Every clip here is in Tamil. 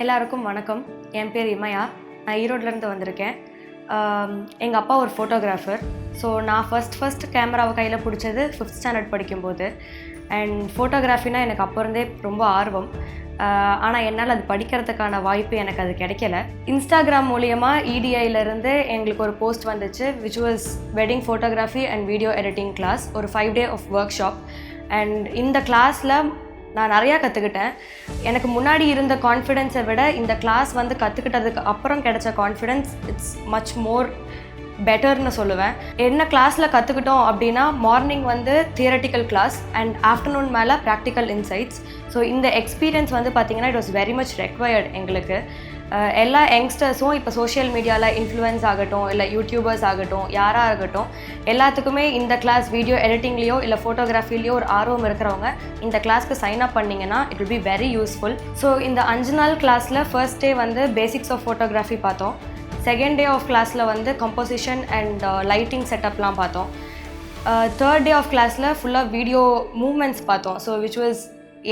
எல்லாருக்கும் வணக்கம். என் பேர் இமயா. நான் ஈரோட்லேருந்து வந்திருக்கேன். எங்கள் அப்பா ஒரு ஃபோட்டோகிராஃபர். ஸோ நான் ஃபஸ்ட் கேமராவை கையில் பிடிச்சது 5th ஸ்டாண்டர்ட் படிக்கும்போது. அண்ட் ஃபோட்டோகிராஃபினா எனக்கு அப்போ இருந்தே ரொம்ப ஆர்வம். ஆனால் என்னால் அது படிக்கிறதுக்கான வாய்ப்பு எனக்கு அது கிடைக்கல. இன்ஸ்டாகிராம் மூலியமாக இடிஐலேருந்து எங்களுக்கு ஒரு போஸ்ட் வந்துச்சு, which was wedding photography and video editing class. ஒரு 5 day of workshop. And இந்த கிளாஸில் நான் நிறையா கற்றுக்கிட்டேன். எனக்கு முன்னாடி இருந்த கான்ஃபிடென்ஸை விட இந்த கிளாஸ் வந்து கற்றுக்கிட்டதுக்கு அப்புறம் கிடைச்ச கான்ஃபிடென்ஸ் இட்ஸ் மச் மோர் பெட்டர்னு சொல்லுவேன். என்ன கிளாஸில் கற்றுக்கிட்டோம் அப்படின்னா, மார்னிங் வந்து தியரட்டிக்கல் கிளாஸ் அண்ட் ஆஃப்டர்நூன் மேலே ப்ராக்டிக்கல் இன்சைட்ஸ். ஸோ இந்த எக்ஸ்பீரியன்ஸ் வந்து பார்த்திங்கன்னா it was very much required எங்களுக்கு. எல்லா யங்ஸ்டர்ஸும் இப்போ சோஷியல் மீடியாவில் இன்ஃப்ளூயன்ஸ் ஆகட்டும், இல்லை யூடியூபர்ஸ் ஆகட்டும், யாராக இருக்கட்டும், எல்லாத்துக்குமே இந்த கிளாஸ் வீடியோ எடிட்டிங்லேயோ இல்லை ஃபோட்டோகிராஃபிலேயோ ஒரு ஆர்வம் இருக்கிறவங்க இந்த கிளாஸ்க்கு சைன் அப் பண்ணிங்கன்னா it will be very useful. So இந்த 5 நாள் கிளாஸில் ஃபர்ஸ்ட் டே வந்து பேசிக்ஸ் ஆஃப் ஃபோட்டோகிராஃபி பார்த்தோம். செகண்ட் டே ஆஃப் கிளாஸில் வந்து கம்போசிஷன் அண்ட் லைட்டிங் செட்டப்லாம் பார்த்தோம். தேர்ட் டே ஆஃப் கிளாஸில் ஃபுல்லாக வீடியோ மூவ்மெண்ட்ஸ் பார்த்தோம். ஸோ விச் வாஸ்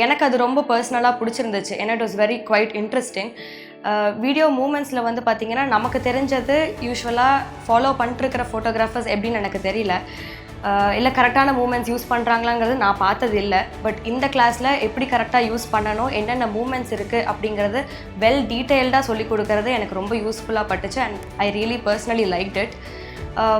எனக்கு அது ரொம்ப பர்சனலாக பிடிச்சிருந்துச்சு. ஏன்னா it was very quite interesting. Video மூமெண்ட்ஸில் வந்து பார்த்திங்கன்னா நமக்கு தெரிஞ்சது யூஸ்வலாக ஃபாலோ பண்ணிட்டுருக்கிற ஃபோட்டோகிராஃபர்ஸ் எப்படின்னு எனக்கு தெரியல, இல்லை கரெக்டான மூமெண்ட்ஸ் யூஸ் பண்ணுறாங்களாங்கிறது நான் பார்த்தது இல்லை. பட் இந்த கிளாஸில் எப்படி கரெக்டாக யூஸ் பண்ணணும், என்னென்ன மூமெண்ட்ஸ் இருக்குது அப்படிங்கிறது வெல் டீட்டெயில்டாக சொல்லிக் கொடுக்கறது எனக்கு ரொம்ப யூஸ்ஃபுல்லாக பட்டுச்சு. And I really personally liked it.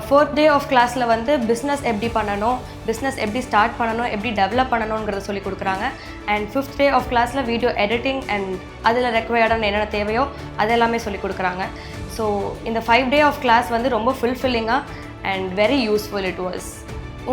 4th day of கிளாஸில் வந்து பிஸ்னஸ் எப்படி பண்ணணும், பிஸ்னஸ் எப்படி ஸ்டார்ட் பண்ணணும், எப்படி டெவலப் பண்ணணுங்கிறத சொல்லிக் கொடுக்குறாங்க. அண்ட் 5th day ஆஃப் கிளாஸில் வீடியோ எடிட்டிங் அண்ட் அதில் ரெக்வயர்டான என்னென்ன தேவையோ அதெல்லாமே சொல்லிக் கொடுக்குறாங்க. ஸோ இந்த 5 day ஆஃப் கிளாஸ் வந்து ரொம்ப ஃபுல்ஃபில்லிங்காக and very useful it was.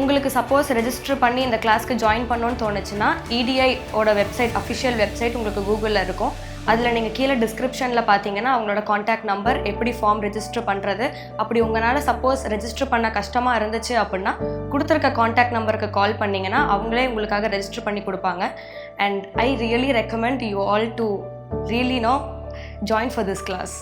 உங்களுக்கு சப்போஸ் ரெஜிஸ்டர் பண்ணி இந்த கிளாஸ்க்கு ஜாயின் பண்ணணுன்னு தோணுச்சுன்னா இடிஐயோட வெப்சைட், அஃபிஷியல் வெப்சைட் உங்களுக்கு கூகுளில் இருக்கும். அதில் நீங்கள் கீழே டிஸ்கிரிப்ஷனில் பார்த்தீங்கன்னா அவங்களோட காண்டாக்ட் நம்பர், எப்படி ஃபார்ம் ரெஜிஸ்டர் பண்ணுறது, அப்படி உங்களால் சப்போஸ் ரெஜிஸ்டர் பண்ண கஷ்டமாக இருந்துச்சு அப்படின்னா கொடுத்துருக்க காண்டாக்ட் நம்பருக்கு கால் பண்ணிங்கன்னா அவங்களே உங்களுக்காக ரெஜிஸ்டர் பண்ணி கொடுப்பாங்க. And I really recommend you all to really join for this class.